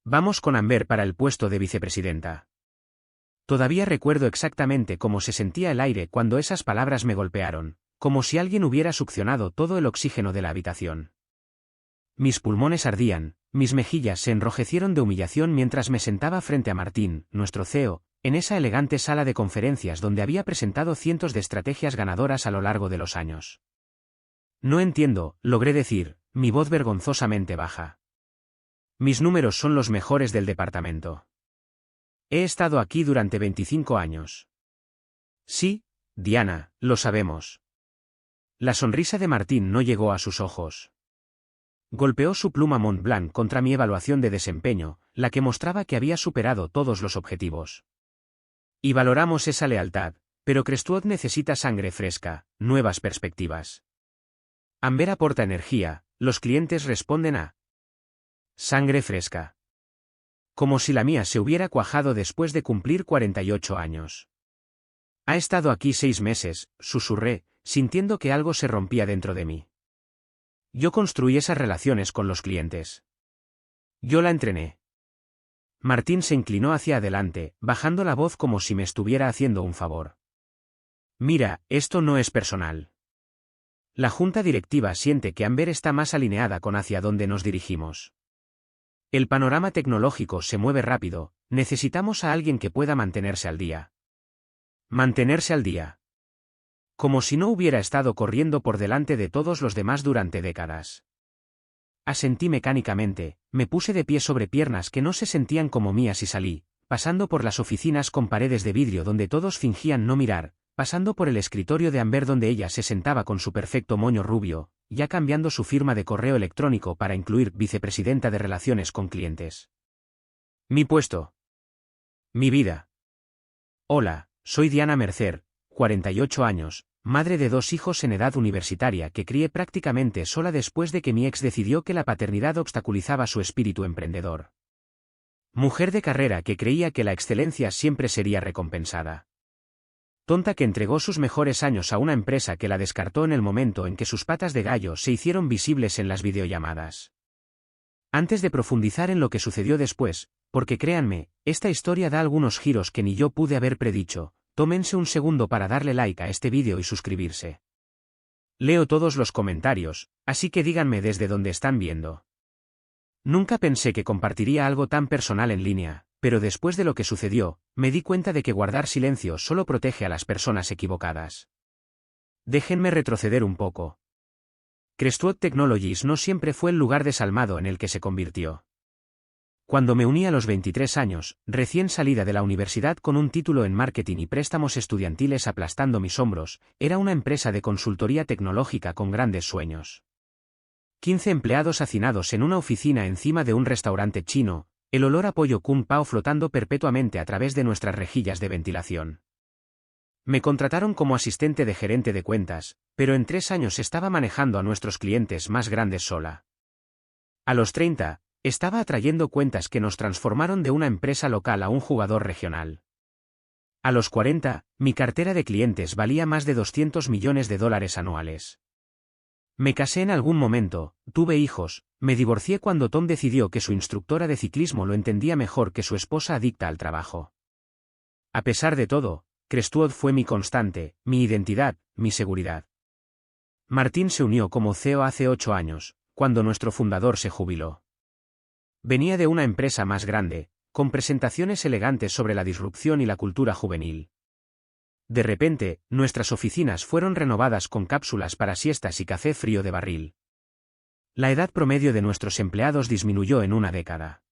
Vamos con Amber para el puesto de vicepresidenta. Todavía recuerdo exactamente cómo se sentía el aire cuando esas palabras me golpearon, como si alguien hubiera succionado todo el oxígeno de la habitación. Mis pulmones ardían, mis mejillas se enrojecieron de humillación mientras me sentaba frente a Martín, nuestro CEO, en esa elegante sala de conferencias donde había presentado cientos de estrategias ganadoras a lo largo de los años. No entiendo, logré decir, mi voz vergonzosamente baja. Mis números son los mejores del departamento. He estado aquí durante 25 años. Sí, Diana, lo sabemos. La sonrisa de Martín no llegó a sus ojos. Golpeó su pluma Montblanc contra mi evaluación de desempeño, la que mostraba que había superado todos los objetivos. Y valoramos esa lealtad, pero Crestwood necesita sangre fresca, nuevas perspectivas. Amber aporta energía, los clientes responden a sangre fresca. Como si la mía se hubiera cuajado después de cumplir 48 años. Ha estado aquí 6 meses, susurré, sintiendo que algo se rompía dentro de mí. Yo construí esas relaciones con los clientes. Yo la entrené. Martín se inclinó hacia adelante, bajando la voz como si me estuviera haciendo un favor. Mira, esto no es personal. La junta directiva siente que Amber está más alineada con hacia dónde nos dirigimos. El panorama tecnológico se mueve rápido, necesitamos a alguien que pueda mantenerse al día. Mantenerse al día. Como si no hubiera estado corriendo por delante de todos los demás durante décadas. Asentí mecánicamente, me puse de pie sobre piernas que no se sentían como mías y salí, pasando por las oficinas con paredes de vidrio donde todos fingían no mirar, pasando por el escritorio de Amber donde ella se sentaba con su perfecto moño rubio, ya cambiando su firma de correo electrónico para incluir vicepresidenta de Relaciones con Clientes. Mi puesto. Mi vida. Hola, soy Diana Mercer, 48 años, madre de 2 hijos en edad universitaria que crié prácticamente sola después de que mi ex decidió que la paternidad obstaculizaba su espíritu emprendedor. Mujer de carrera que creía que la excelencia siempre sería recompensada. Tonta que entregó sus mejores años a una empresa que la descartó en el momento en que sus patas de gallo se hicieron visibles en las videollamadas. Antes de profundizar en lo que sucedió después, porque créanme, esta historia da algunos giros que ni yo pude haber predicho, tómense un segundo para darle like a este vídeo y suscribirse. Leo todos los comentarios, así que díganme desde dónde están viendo. Nunca pensé que compartiría algo tan personal en línea, pero después de lo que sucedió, me di cuenta de que guardar silencio solo protege a las personas equivocadas. Déjenme retroceder un poco. Crestwood Technologies no siempre fue el lugar desalmado en el que se convirtió. Cuando me uní a los 23 años, recién salida de la universidad con un título en marketing y préstamos estudiantiles aplastando mis hombros, era una empresa de consultoría tecnológica con grandes sueños. 15 empleados hacinados en una oficina encima de un restaurante chino, el olor a pollo kung pao flotando perpetuamente a través de nuestras rejillas de ventilación. Me contrataron como asistente de gerente de cuentas, pero en 3 años estaba manejando a nuestros clientes más grandes sola. A los 30, estaba atrayendo cuentas que nos transformaron de una empresa local a un jugador regional. A los 40, mi cartera de clientes valía más de $200 millones anuales. Me casé en algún momento, tuve hijos, me divorcié cuando Tom decidió que su instructora de ciclismo lo entendía mejor que su esposa adicta al trabajo. A pesar de todo, Crestwood fue mi constante, mi identidad, mi seguridad. Martín se unió como CEO hace 8 años, cuando nuestro fundador se jubiló. Venía de una empresa más grande, con presentaciones elegantes sobre la disrupción y la cultura juvenil. De repente, nuestras oficinas fueron renovadas con cápsulas para siestas y café frío de barril. La edad promedio de nuestros empleados disminuyó en una década.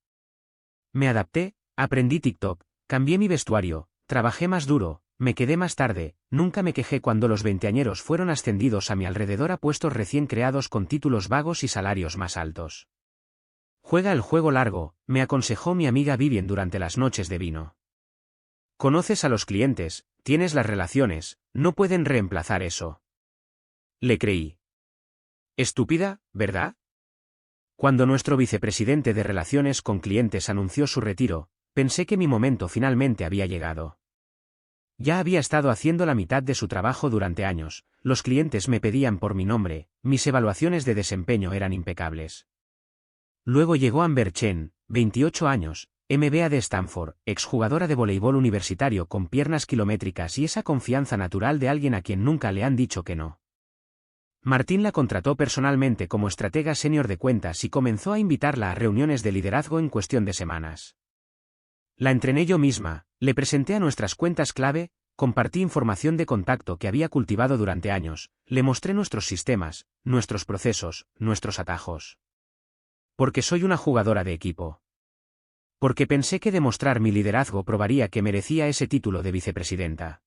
Me adapté, aprendí TikTok, cambié mi vestuario, trabajé más duro, me quedé más tarde, nunca me quejé cuando los veinteañeros fueron ascendidos a mi alrededor a puestos recién creados con títulos vagos y salarios más altos. Juega el juego largo, me aconsejó mi amiga Vivian durante las noches de vino. Conoces a los clientes, tienes las relaciones, no pueden reemplazar eso. Le creí. Estúpida, ¿verdad? Cuando nuestro vicepresidente de Relaciones con Clientes anunció su retiro, pensé que mi momento finalmente había llegado. Ya había estado haciendo la mitad de su trabajo durante años, los clientes me pedían por mi nombre, mis evaluaciones de desempeño eran impecables. Luego llegó Amber Chen, 28 años, MBA de Stanford, exjugadora de voleibol universitario con piernas kilométricas y esa confianza natural de alguien a quien nunca le han dicho que no. Martín la contrató personalmente como estratega senior de cuentas y comenzó a invitarla a reuniones de liderazgo en cuestión de semanas. La entrené yo misma, le presenté a nuestras cuentas clave, compartí información de contacto que había cultivado durante años, le mostré nuestros sistemas, nuestros procesos, nuestros atajos. Porque soy una jugadora de equipo. Porque pensé que demostrar mi liderazgo probaría que merecía ese título de vicepresidenta.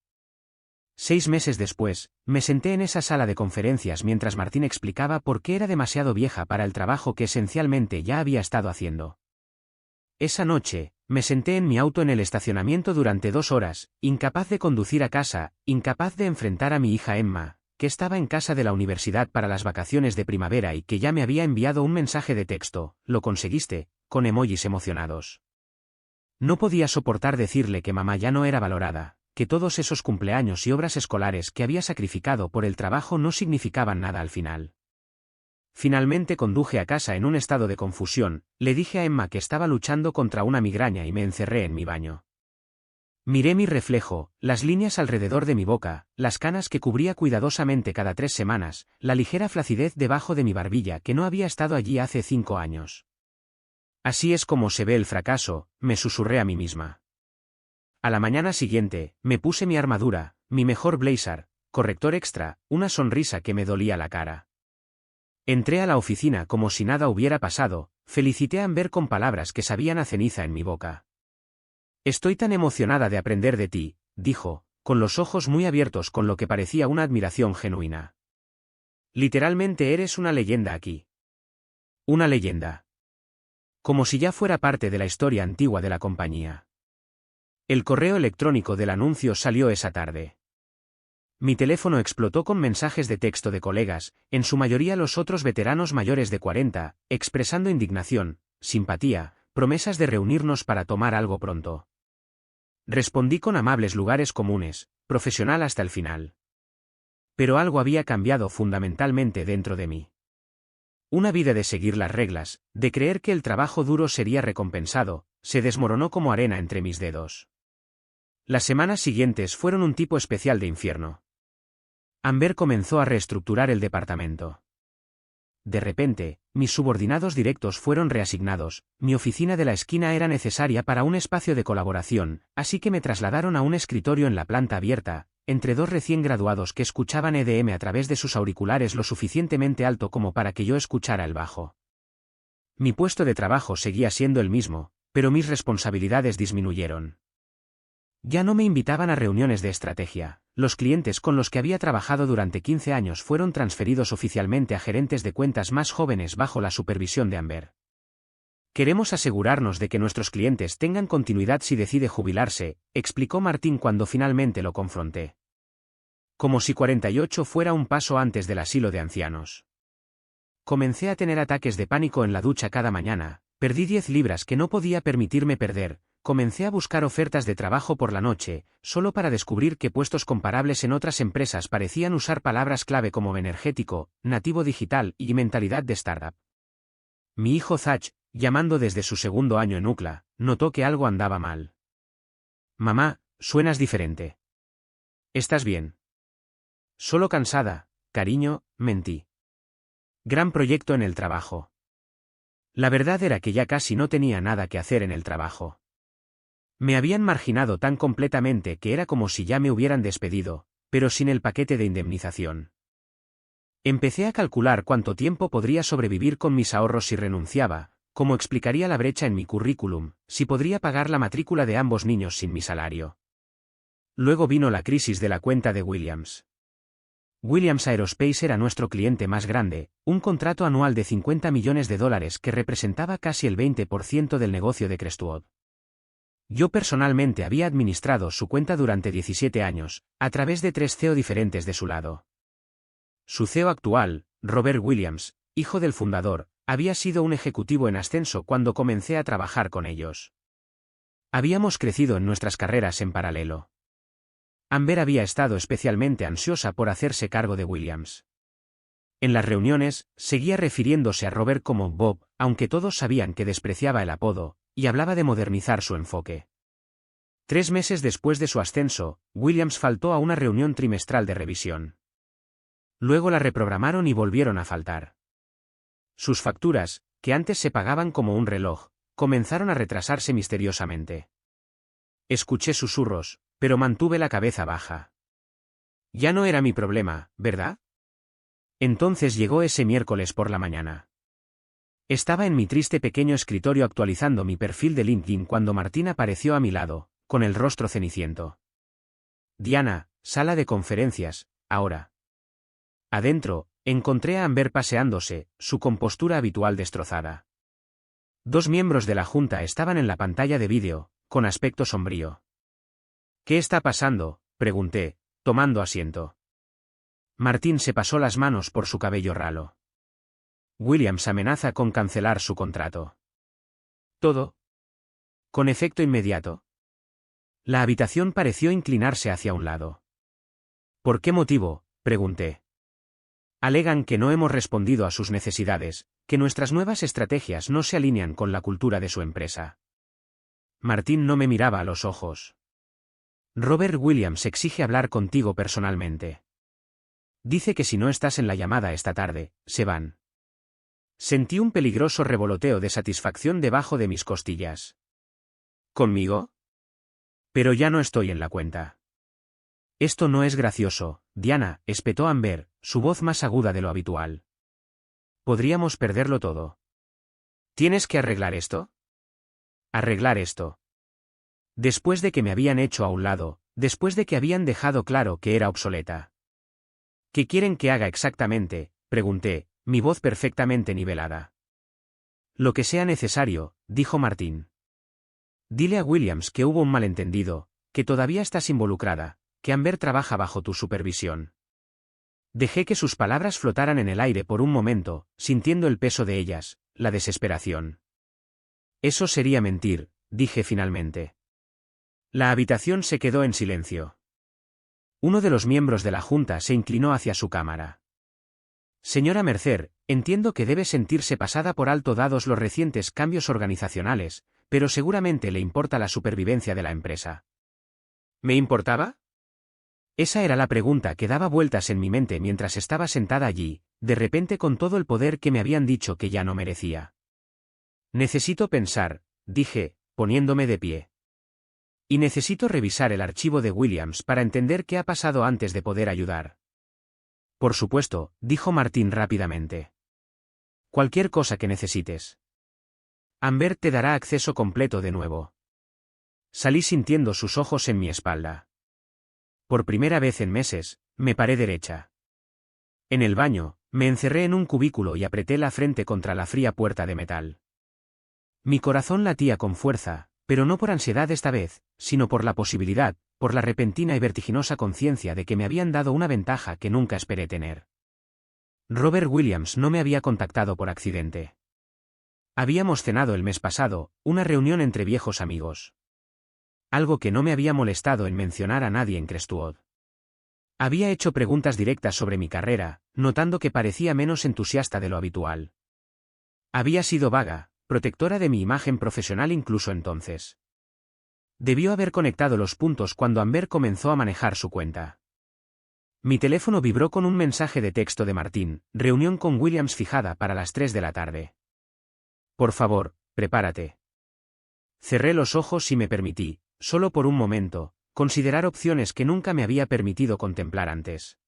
6 meses después, me senté en esa sala de conferencias mientras Martín explicaba por qué era demasiado vieja para el trabajo que esencialmente ya había estado haciendo. Esa noche, me senté en mi auto en el estacionamiento durante 2 horas, incapaz de conducir a casa, incapaz de enfrentar a mi hija Emma, que estaba en casa de la universidad para las vacaciones de primavera y que ya me había enviado un mensaje de texto, «Lo conseguiste», con emojis emocionados. No podía soportar decirle que mamá ya no era valorada, que todos esos cumpleaños y obras escolares que había sacrificado por el trabajo no significaban nada al final. Finalmente conduje a casa en un estado de confusión, le dije a Emma que estaba luchando contra una migraña y me encerré en mi baño. Miré mi reflejo, las líneas alrededor de mi boca, las canas que cubría cuidadosamente cada 3 semanas, la ligera flacidez debajo de mi barbilla que no había estado allí hace 5 años. Así es como se ve el fracaso, me susurré a mí misma. A la mañana siguiente, me puse mi armadura, mi mejor blazer, corrector extra, una sonrisa que me dolía la cara. Entré a la oficina como si nada hubiera pasado, felicité a Amber con palabras que sabían a ceniza en mi boca. Estoy tan emocionada de aprender de ti, dijo, con los ojos muy abiertos con lo que parecía una admiración genuina. Literalmente eres una leyenda aquí. Una leyenda. Como si ya fuera parte de la historia antigua de la compañía. El correo electrónico del anuncio salió esa tarde. Mi teléfono explotó con mensajes de texto de colegas, en su mayoría los otros veteranos mayores de 40, expresando indignación, simpatía, promesas de reunirnos para tomar algo pronto. Respondí con amables lugares comunes, profesional hasta el final. Pero algo había cambiado fundamentalmente dentro de mí. Una vida de seguir las reglas, de creer que el trabajo duro sería recompensado, se desmoronó como arena entre mis dedos. Las semanas siguientes fueron un tipo especial de infierno. Amber comenzó a reestructurar el departamento. De repente, mis subordinados directos fueron reasignados, mi oficina de la esquina era necesaria para un espacio de colaboración, así que me trasladaron a un escritorio en la planta abierta, entre 2 recién graduados que escuchaban EDM a través de sus auriculares lo suficientemente alto como para que yo escuchara el bajo. Mi puesto de trabajo seguía siendo el mismo, pero mis responsabilidades disminuyeron. Ya no me invitaban a reuniones de estrategia. Los clientes con los que había trabajado durante 15 años fueron transferidos oficialmente a gerentes de cuentas más jóvenes bajo la supervisión de Amber. Queremos asegurarnos de que nuestros clientes tengan continuidad si decide jubilarse, explicó Martín cuando finalmente lo confronté. Como si 48 fuera un paso antes del asilo de ancianos. Comencé a tener ataques de pánico en la ducha cada mañana, perdí 10 libras que no podía permitirme perder. Comencé a buscar ofertas de trabajo por la noche, solo para descubrir que puestos comparables en otras empresas parecían usar palabras clave como energético, nativo digital y mentalidad de startup. Mi hijo Zach, llamando desde su 2º año en UCLA, notó que algo andaba mal. Mamá, suenas diferente. ¿Estás bien? Solo cansada, cariño, mentí. Gran proyecto en el trabajo. La verdad era que ya casi no tenía nada que hacer en el trabajo. Me habían marginado tan completamente que era como si ya me hubieran despedido, pero sin el paquete de indemnización. Empecé a calcular cuánto tiempo podría sobrevivir con mis ahorros si renunciaba, cómo explicaría la brecha en mi currículum, si podría pagar la matrícula de ambos niños sin mi salario. Luego vino la crisis de la cuenta de Williams. Williams Aerospace era nuestro cliente más grande, un contrato anual de $50 millones que representaba casi el 20% del negocio de Crestwood. Yo personalmente había administrado su cuenta durante 17 años, a través de 3 CEO diferentes de su lado. Su CEO actual, Robert Williams, hijo del fundador, había sido un ejecutivo en ascenso cuando comencé a trabajar con ellos. Habíamos crecido en nuestras carreras en paralelo. Amber había estado especialmente ansiosa por hacerse cargo de Williams. En las reuniones, seguía refiriéndose a Robert como Bob, aunque todos sabían que despreciaba el apodo, y hablaba de modernizar su enfoque. 3 meses después de su ascenso, Williams faltó a una reunión trimestral de revisión. Luego la reprogramaron y volvieron a faltar. Sus facturas, que antes se pagaban como un reloj, comenzaron a retrasarse misteriosamente. Escuché susurros, pero mantuve la cabeza baja. Ya no era mi problema, ¿verdad? Entonces llegó ese miércoles por la mañana. Estaba en mi triste pequeño escritorio actualizando mi perfil de LinkedIn cuando Martín apareció a mi lado, con el rostro ceniciento. Diana, sala de conferencias, ahora. Adentro, encontré a Amber paseándose, su compostura habitual destrozada. 2 miembros de la junta estaban en la pantalla de vídeo, con aspecto sombrío. ¿Qué está pasando?, pregunté, tomando asiento. Martín se pasó las manos por su cabello ralo. Williams amenaza con cancelar su contrato. ¿Todo? ¿Con efecto inmediato? La habitación pareció inclinarse hacia un lado. ¿Por qué motivo?, pregunté. Alegan que no hemos respondido a sus necesidades, que nuestras nuevas estrategias no se alinean con la cultura de su empresa. Martín no me miraba a los ojos. Robert Williams exige hablar contigo personalmente. Dice que si no estás en la llamada esta tarde, se van. Sentí un peligroso revoloteo de satisfacción debajo de mis costillas. ¿Conmigo? Pero ya no estoy en la cuenta. Esto no es gracioso, Diana, espetó Amber, su voz más aguda de lo habitual. Podríamos perderlo todo. ¿Tienes que arreglar esto? Arreglar esto. Después de que me habían hecho a un lado, después de que habían dejado claro que era obsoleta. ¿Qué quieren que haga exactamente?, pregunté, mi voz perfectamente nivelada. Lo que sea necesario, dijo Martín. Dile a Williams que hubo un malentendido, que todavía estás involucrada, que Amber trabaja bajo tu supervisión. Dejé que sus palabras flotaran en el aire por un momento, sintiendo el peso de ellas, la desesperación. Eso sería mentir, dije finalmente. La habitación se quedó en silencio. Uno de los miembros de la junta se inclinó hacia su cámara. Señora Mercer, entiendo que debe sentirse pasada por alto dados los recientes cambios organizacionales, pero seguramente le importa la supervivencia de la empresa. ¿Me importaba? Esa era la pregunta que daba vueltas en mi mente mientras estaba sentada allí, de repente con todo el poder que me habían dicho que ya no merecía. Necesito pensar, dije, poniéndome de pie. Y necesito revisar el archivo de Williams para entender qué ha pasado antes de poder ayudar. Por supuesto, dijo Martín rápidamente. Cualquier cosa que necesites. Amber te dará acceso completo de nuevo. Salí sintiendo sus ojos en mi espalda. Por primera vez en meses, me paré derecha. En el baño, me encerré en un cubículo y apreté la frente contra la fría puerta de metal. Mi corazón latía con fuerza, pero no por ansiedad esta vez, sino por la posibilidad, por la repentina y vertiginosa conciencia de que me habían dado una ventaja que nunca esperé tener. Robert Williams no me había contactado por accidente. Habíamos cenado el mes pasado, una reunión entre viejos amigos. Algo que no me había molestado en mencionar a nadie en Crestwood. Había hecho preguntas directas sobre mi carrera, notando que parecía menos entusiasta de lo habitual. Había sido vaga, protectora de mi imagen profesional incluso entonces. Debió haber conectado los puntos cuando Amber comenzó a manejar su cuenta. Mi teléfono vibró con un mensaje de texto de Martín, reunión con Williams fijada para las 3 de la tarde. Por favor, prepárate. Cerré los ojos y me permití, solo por un momento, considerar opciones que nunca me había permitido contemplar antes.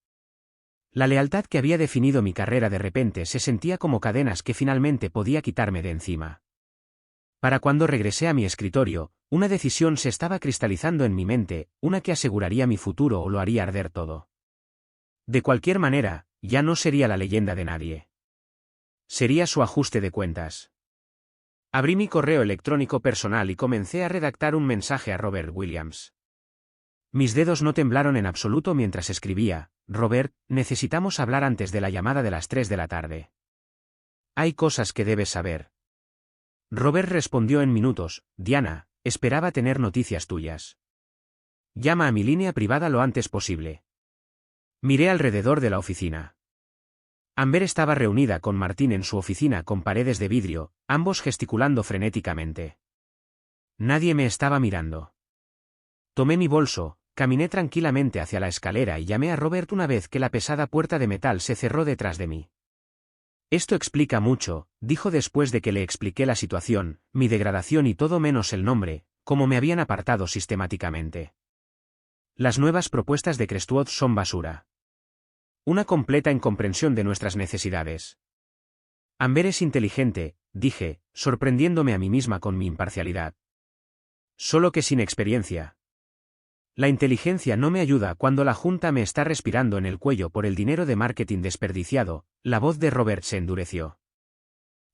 La lealtad que había definido mi carrera de repente se sentía como cadenas que finalmente podía quitarme de encima. Para cuando regresé a mi escritorio, una decisión se estaba cristalizando en mi mente, una que aseguraría mi futuro o lo haría arder todo. De cualquier manera, ya no sería la leyenda de nadie. Sería su ajuste de cuentas. Abrí mi correo electrónico personal y comencé a redactar un mensaje a Robert Williams. Mis dedos no temblaron en absoluto mientras escribía: Robert, necesitamos hablar antes de la llamada de las 3 de la tarde. Hay cosas que debes saber. Robert respondió en minutos: Diana, esperaba tener noticias tuyas. Llama a mi línea privada lo antes posible. Miré alrededor de la oficina. Amber estaba reunida con Martín en su oficina con paredes de vidrio, ambos gesticulando frenéticamente. Nadie me estaba mirando. Tomé mi bolso, caminé tranquilamente hacia la escalera y llamé a Robert una vez que la pesada puerta de metal se cerró detrás de mí. Esto explica mucho, dijo después de que le expliqué la situación, mi degradación y todo menos el nombre, como me habían apartado sistemáticamente. Las nuevas propuestas de Crestwood son basura. Una completa incomprensión de nuestras necesidades. Amber es inteligente, dije, sorprendiéndome a mí misma con mi imparcialidad. Solo que sin experiencia. La inteligencia no me ayuda cuando la junta me está respirando en el cuello por el dinero de marketing desperdiciado. La voz de Robert se endureció.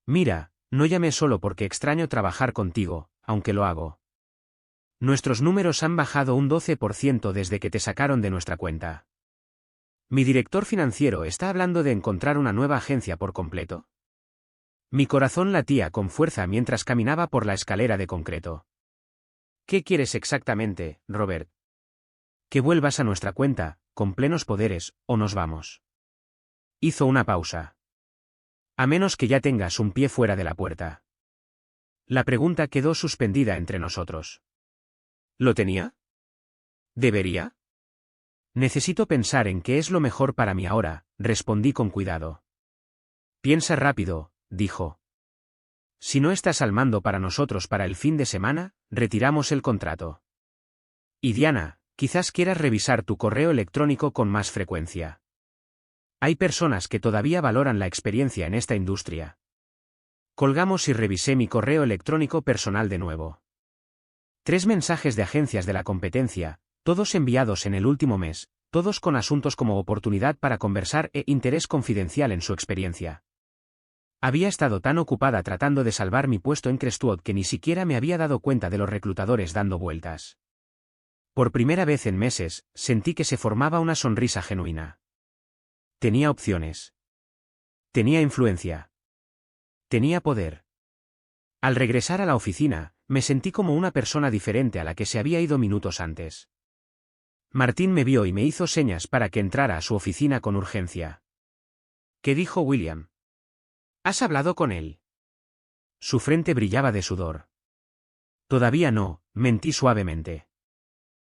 Mira, no llamé solo porque extraño trabajar contigo, aunque lo hago. Nuestros números han bajado un 12% desde que te sacaron de nuestra cuenta. Mi director financiero está hablando de encontrar una nueva agencia por completo. Mi corazón latía con fuerza mientras caminaba por la escalera de concreto. ¿Qué quieres exactamente, Robert? Que vuelvas a nuestra cuenta, con plenos poderes, o nos vamos. Hizo una pausa. A menos que ya tengas un pie fuera de la puerta. La pregunta quedó suspendida entre nosotros. ¿Lo tenía? ¿Debería? Necesito pensar en qué es lo mejor para mí ahora, respondí con cuidado. Piensa rápido, dijo. Si no estás al mando para nosotros para el fin de semana, retiramos el contrato. Y Diana, quizás quieras revisar tu correo electrónico con más frecuencia. Hay personas que todavía valoran la experiencia en esta industria. Colgamos y revisé mi correo electrónico personal de nuevo. 3 mensajes de agencias de la competencia, todos enviados en el último mes, todos con asuntos como oportunidad para conversar e interés confidencial en su experiencia. Había estado tan ocupada tratando de salvar mi puesto en Crestwood que ni siquiera me había dado cuenta de los reclutadores dando vueltas. Por primera vez en meses, sentí que se formaba una sonrisa genuina. Tenía opciones. Tenía influencia. Tenía poder. Al regresar a la oficina, me sentí como una persona diferente a la que se había ido minutos antes. Martín me vio y me hizo señas para que entrara a su oficina con urgencia. ¿Qué dijo William? ¿Has hablado con él? Su frente brillaba de sudor. Todavía no, mentí suavemente.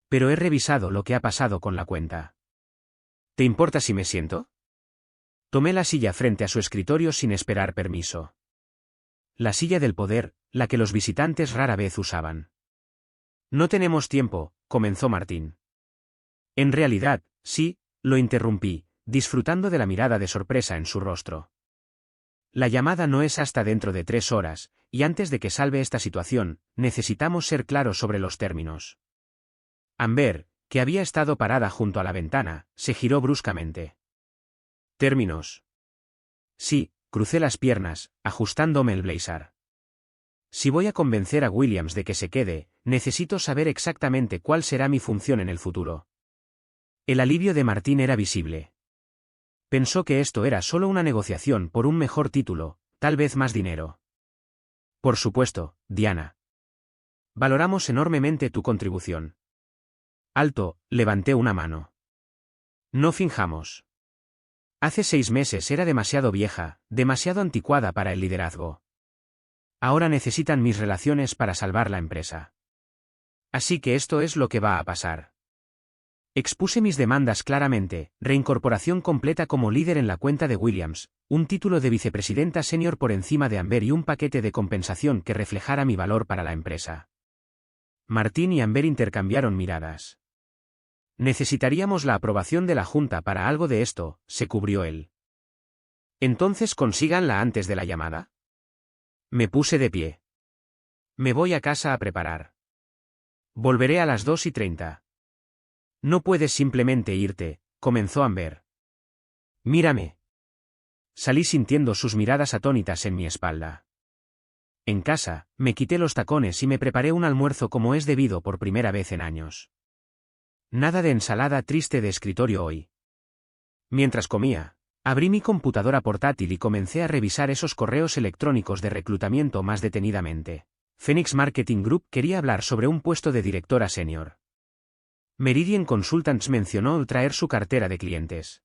Pero he revisado lo que ha pasado con la cuenta. ¿Te importa si me siento? Tomé la silla frente a su escritorio sin esperar permiso. La silla del poder, la que los visitantes rara vez usaban. No tenemos tiempo, comenzó Martín. En realidad, sí, lo interrumpí, disfrutando de la mirada de sorpresa en su rostro. La llamada no es hasta dentro de 3 horas, y antes de que salve esta situación, necesitamos ser claros sobre los términos. Amber, que había estado parada junto a la ventana, se giró bruscamente. ¿Términos? Sí, crucé las piernas, ajustándome el blazer. Si voy a convencer a Williams de que se quede, necesito saber exactamente cuál será mi función en el futuro. El alivio de Martín era visible. Pensó que esto era solo una negociación por un mejor título, tal vez más dinero. Por supuesto, Diana. Valoramos enormemente tu contribución. Alto, levanté una mano. No finjamos. Hace 6 meses era demasiado vieja, demasiado anticuada para el liderazgo. Ahora necesitan mis relaciones para salvar la empresa. Así que esto es lo que va a pasar. Expuse mis demandas claramente, reincorporación completa como líder en la cuenta de Williams, un título de vicepresidenta senior por encima de Amber y un paquete de compensación que reflejara mi valor para la empresa. Martín y Amber intercambiaron miradas. Necesitaríamos la aprobación de la Junta para algo de esto, se cubrió él. Entonces consíganla antes de la llamada. Me puse de pie. Me voy a casa a preparar. Volveré a las 2:30. No puedes simplemente irte, comenzó Amber. Mírame. Salí sintiendo sus miradas atónitas en mi espalda. En casa, me quité los tacones y me preparé un almuerzo como es debido por primera vez en años. Nada de ensalada triste de escritorio hoy. Mientras comía, abrí mi computadora portátil y comencé a revisar esos correos electrónicos de reclutamiento más detenidamente. Phoenix Marketing Group quería hablar sobre un puesto de directora senior. Meridian Consultants mencionó traer su cartera de clientes.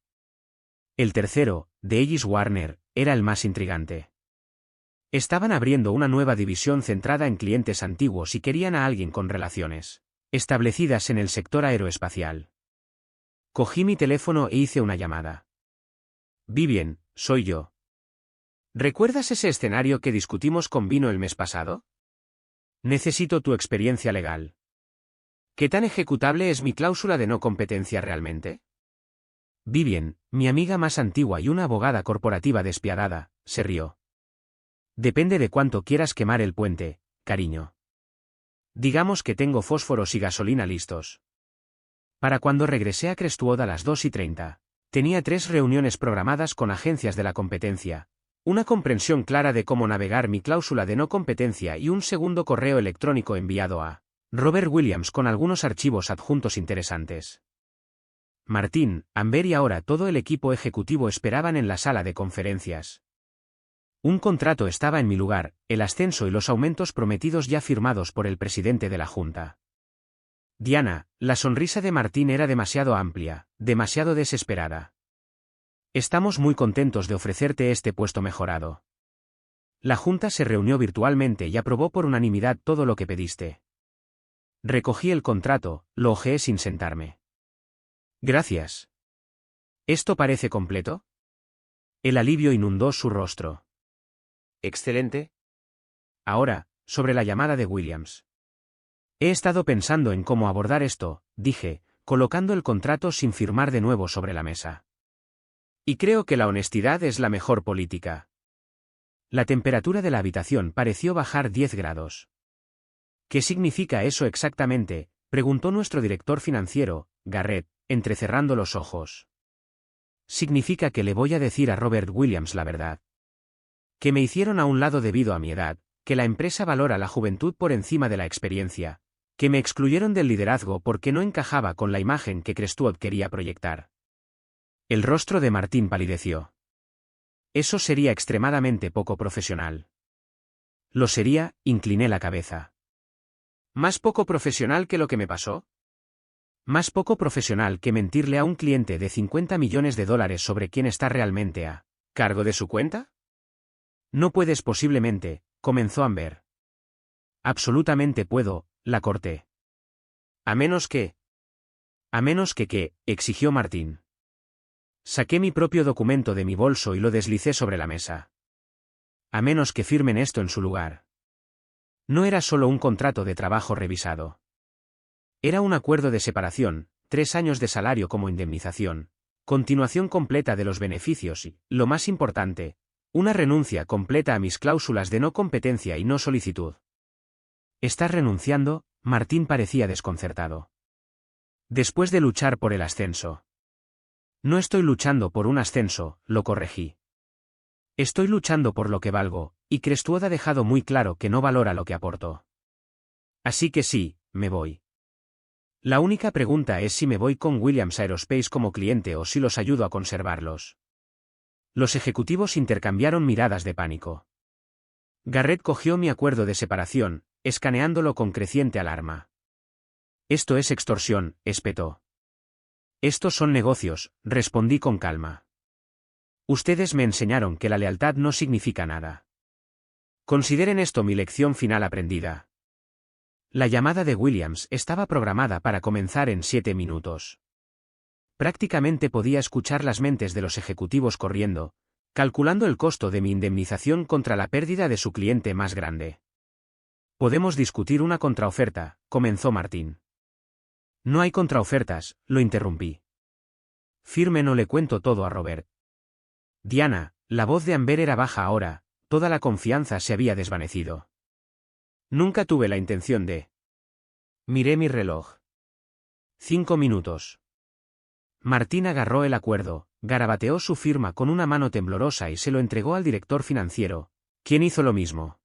El tercero, de Ellis Warner, era el más intrigante. Estaban abriendo una nueva división centrada en clientes antiguos y querían a alguien con relaciones establecidas en el sector aeroespacial. Cogí mi teléfono e hice una llamada. Vivien, soy yo. ¿Recuerdas ese escenario que discutimos con Vino el mes pasado? Necesito tu experiencia legal. ¿Qué tan ejecutable es mi cláusula de no competencia realmente? Vivien, mi amiga más antigua y una abogada corporativa despiadada, se rió. Depende de cuánto quieras quemar el puente, cariño. Digamos que tengo fósforos y gasolina listos. Para cuando regresé a Crestwood a las 2:30, tenía 3 reuniones programadas con agencias de la competencia, una comprensión clara de cómo navegar mi cláusula de no competencia y un segundo correo electrónico enviado a Robert Williams con algunos archivos adjuntos interesantes. Martín, Amber y ahora todo el equipo ejecutivo esperaban en la sala de conferencias. Un contrato estaba en mi lugar, el ascenso y los aumentos prometidos ya firmados por el presidente de la Junta. Diana, la sonrisa de Martín era demasiado amplia, demasiado desesperada. Estamos muy contentos de ofrecerte este puesto mejorado. La Junta se reunió virtualmente y aprobó por unanimidad todo lo que pediste. Recogí el contrato, lo hojeé sin sentarme. Gracias. ¿Esto parece completo? El alivio inundó su rostro. Excelente. Ahora, sobre la llamada de Williams. He estado pensando en cómo abordar esto, dije, colocando el contrato sin firmar de nuevo sobre la mesa. Y creo que la honestidad es la mejor política. La temperatura de la habitación pareció bajar 10 grados. ¿Qué significa eso exactamente?, preguntó nuestro director financiero, Garrett, entrecerrando los ojos. Significa que le voy a decir a Robert Williams la verdad. Que me hicieron a un lado debido a mi edad, que la empresa valora la juventud por encima de la experiencia, que me excluyeron del liderazgo porque no encajaba con la imagen que Crestwood quería proyectar. El rostro de Martín palideció. Eso sería extremadamente poco profesional. Lo sería, incliné la cabeza. ¿Más poco profesional que lo que me pasó? Más poco profesional que mentirle a un cliente de $50 millones sobre quién está realmente a cargo de su cuenta? No puedes posiblemente, comenzó Amber. Absolutamente puedo, la corté. A menos que... ¿Qué?, exigió Martín. Saqué mi propio documento de mi bolso y lo deslicé sobre la mesa. A menos que firmen esto en su lugar. No era solo un contrato de trabajo revisado. Era un acuerdo de separación, 3 años de salario como indemnización, continuación completa de los beneficios y, lo más importante, una renuncia completa a mis cláusulas de no competencia y no solicitud. ¿Estás renunciando? Martín parecía desconcertado. Después de luchar por el ascenso. No estoy luchando por un ascenso, lo corregí. Estoy luchando por lo que valgo, y Crestwood ha dejado muy claro que no valora lo que aporto. Así que sí, me voy. La única pregunta es si me voy con Williams Aerospace como cliente o si los ayudo a conservarlos. Los ejecutivos intercambiaron miradas de pánico. Garrett cogió mi acuerdo de separación, escaneándolo con creciente alarma. Esto es extorsión, espetó. Estos son negocios, respondí con calma. Ustedes me enseñaron que la lealtad no significa nada. Consideren esto mi lección final aprendida. La llamada de Williams estaba programada para comenzar en 7 minutos. Prácticamente podía escuchar las mentes de los ejecutivos corriendo, calculando el costo de mi indemnización contra la pérdida de su cliente más grande. Podemos discutir una contraoferta, comenzó Martín. No hay contraofertas, lo interrumpí. Firme no le cuento todo a Robert. Diana, la voz de Amber era baja ahora, toda la confianza se había desvanecido. Nunca tuve la intención de... Miré mi reloj. 5 minutos. Martín agarró el acuerdo, garabateó su firma con una mano temblorosa y se lo entregó al director financiero, quien hizo lo mismo.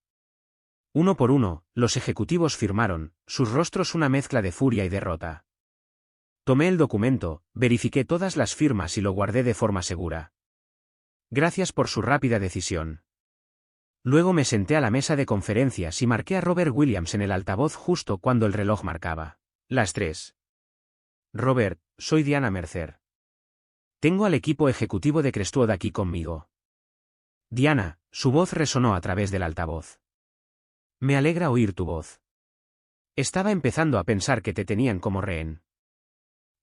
Uno por uno, los ejecutivos firmaron, sus rostros una mezcla de furia y derrota. Tomé el documento, verifiqué todas las firmas y lo guardé de forma segura. Gracias por su rápida decisión. Luego me senté a la mesa de conferencias y marqué a Robert Williams en el altavoz justo cuando el reloj marcaba las 3. Robert, soy Diana Mercer. Tengo al equipo ejecutivo de Crestwood aquí conmigo. Diana, su voz resonó a través del altavoz. Me alegra oír tu voz. Estaba empezando a pensar que te tenían como rehén.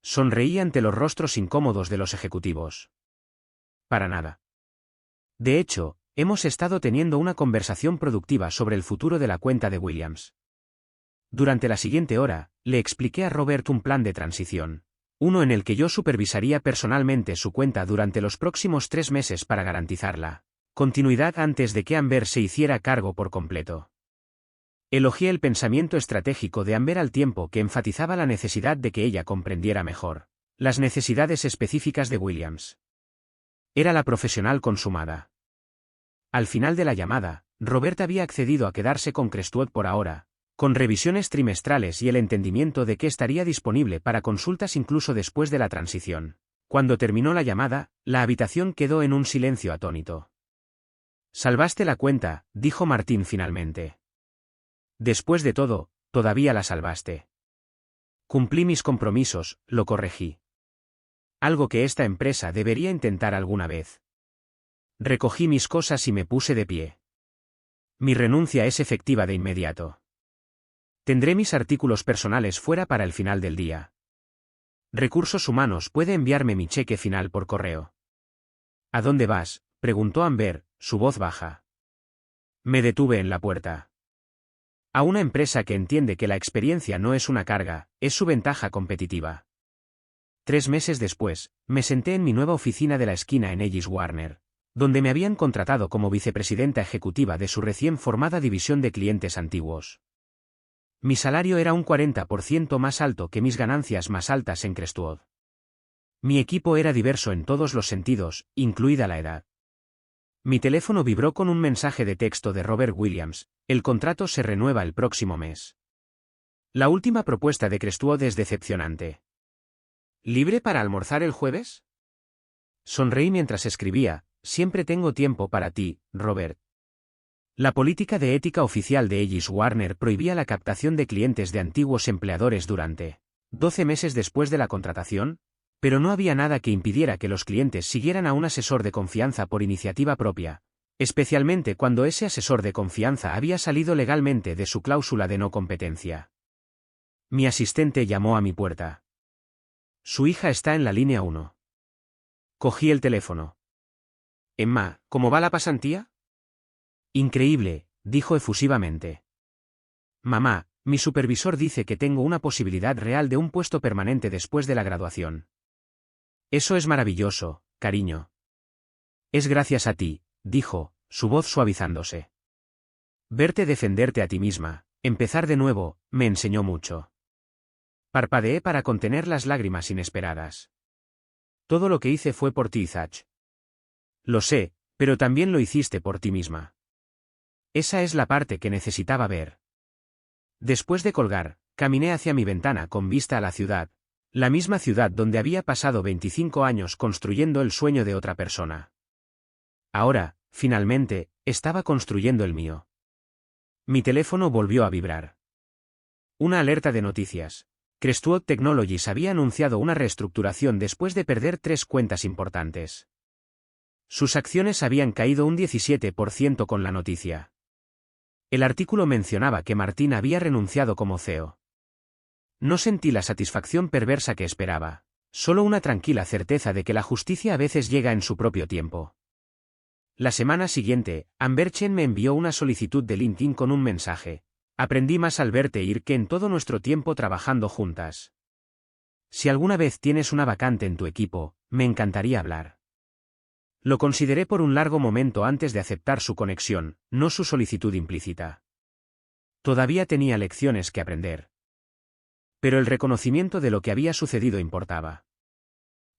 Sonreí ante los rostros incómodos de los ejecutivos. Para nada. De hecho, hemos estado teniendo una conversación productiva sobre el futuro de la cuenta de Williams. Durante la siguiente hora, le expliqué a Robert un plan de transición. Uno en el que yo supervisaría personalmente su cuenta durante los próximos 3 meses para garantizarla continuidad antes de que Amber se hiciera cargo por completo. Elogié el pensamiento estratégico de Amber al tiempo que enfatizaba la necesidad de que ella comprendiera mejor las necesidades específicas de Williams. Era la profesional consumada. Al final de la llamada, Robert había accedido a quedarse con Crestwood por ahora, con revisiones trimestrales y el entendimiento de que estaría disponible para consultas incluso después de la transición. Cuando terminó la llamada, la habitación quedó en un silencio atónito. Salvaste la cuenta, dijo Martín finalmente. Después de todo, todavía la salvaste. Cumplí mis compromisos, lo corregí. Algo que esta empresa debería intentar alguna vez. Recogí mis cosas y me puse de pie. Mi renuncia es efectiva de inmediato. Tendré mis artículos personales fuera para el final del día. Recursos Humanos puede enviarme mi cheque final por correo. ¿A dónde vas?, preguntó Amber, su voz baja. Me detuve en la puerta. A una empresa que entiende que la experiencia no es una carga, es su ventaja competitiva. 3 meses después, me senté en mi nueva oficina de la esquina en Ellis Warner, donde me habían contratado como vicepresidenta ejecutiva de su recién formada división de clientes antiguos. Mi salario era un 40% más alto que mis ganancias más altas en Crestwood. Mi equipo era diverso en todos los sentidos, incluida la edad. Mi teléfono vibró con un mensaje de texto de Robert Williams: el contrato se renueva el próximo mes. La última propuesta de Crestwood es decepcionante. ¿Libre para almorzar el jueves? Sonreí mientras escribía: siempre tengo tiempo para ti, Robert. La política de ética oficial de Ellis Warner prohibía la captación de clientes de antiguos empleadores durante 12 meses después de la contratación, pero no había nada que impidiera que los clientes siguieran a un asesor de confianza por iniciativa propia, especialmente cuando ese asesor de confianza había salido legalmente de su cláusula de no competencia. Mi asistente llamó a mi puerta. Su hija está en la línea 1. Cogí el teléfono. Emma, ¿cómo va la pasantía? Increíble, dijo efusivamente. Mamá, mi supervisor dice que tengo una posibilidad real de un puesto permanente después de la graduación. Eso es maravilloso, cariño. Es gracias a ti, dijo, su voz suavizándose. Verte defenderte a ti misma, empezar de nuevo, me enseñó mucho. Parpadeé para contener las lágrimas inesperadas. Todo lo que hice fue por ti, Zach. Lo sé, pero también lo hiciste por ti misma. Esa es la parte que necesitaba ver. Después de colgar, caminé hacia mi ventana con vista a la ciudad, la misma ciudad donde había pasado 25 años construyendo el sueño de otra persona. Ahora, finalmente, estaba construyendo el mío. Mi teléfono volvió a vibrar. Una alerta de noticias. Crestwood Technologies había anunciado una reestructuración después de perder 3 cuentas importantes. Sus acciones habían caído un 17% con la noticia. El artículo mencionaba que Martín había renunciado como CEO. No sentí la satisfacción perversa que esperaba, solo una tranquila certeza de que la justicia a veces llega en su propio tiempo. La semana siguiente, Amber Chen me envió una solicitud de LinkedIn con un mensaje: aprendí más al verte ir que en todo nuestro tiempo trabajando juntas. Si alguna vez tienes una vacante en tu equipo, me encantaría hablar. Lo consideré por un largo momento antes de aceptar su conexión, no su solicitud implícita. Todavía tenía lecciones que aprender. Pero el reconocimiento de lo que había sucedido importaba.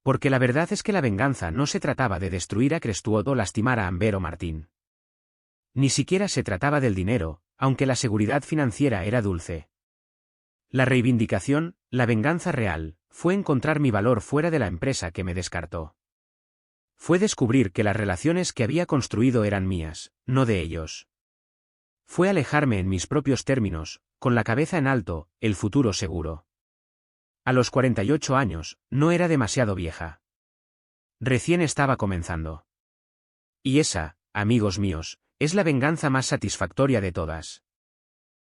Porque la verdad es que la venganza no se trataba de destruir a Crestwood o lastimar a Amber o Martín. Ni siquiera se trataba del dinero, aunque la seguridad financiera era dulce. La reivindicación, la venganza real, fue encontrar mi valor fuera de la empresa que me descartó. Fue descubrir que las relaciones que había construido eran mías, no de ellos. Fue alejarme en mis propios términos, con la cabeza en alto, el futuro seguro. A los 48 años, no era demasiado vieja. Recién estaba comenzando. Y esa, amigos míos, es la venganza más satisfactoria de todas.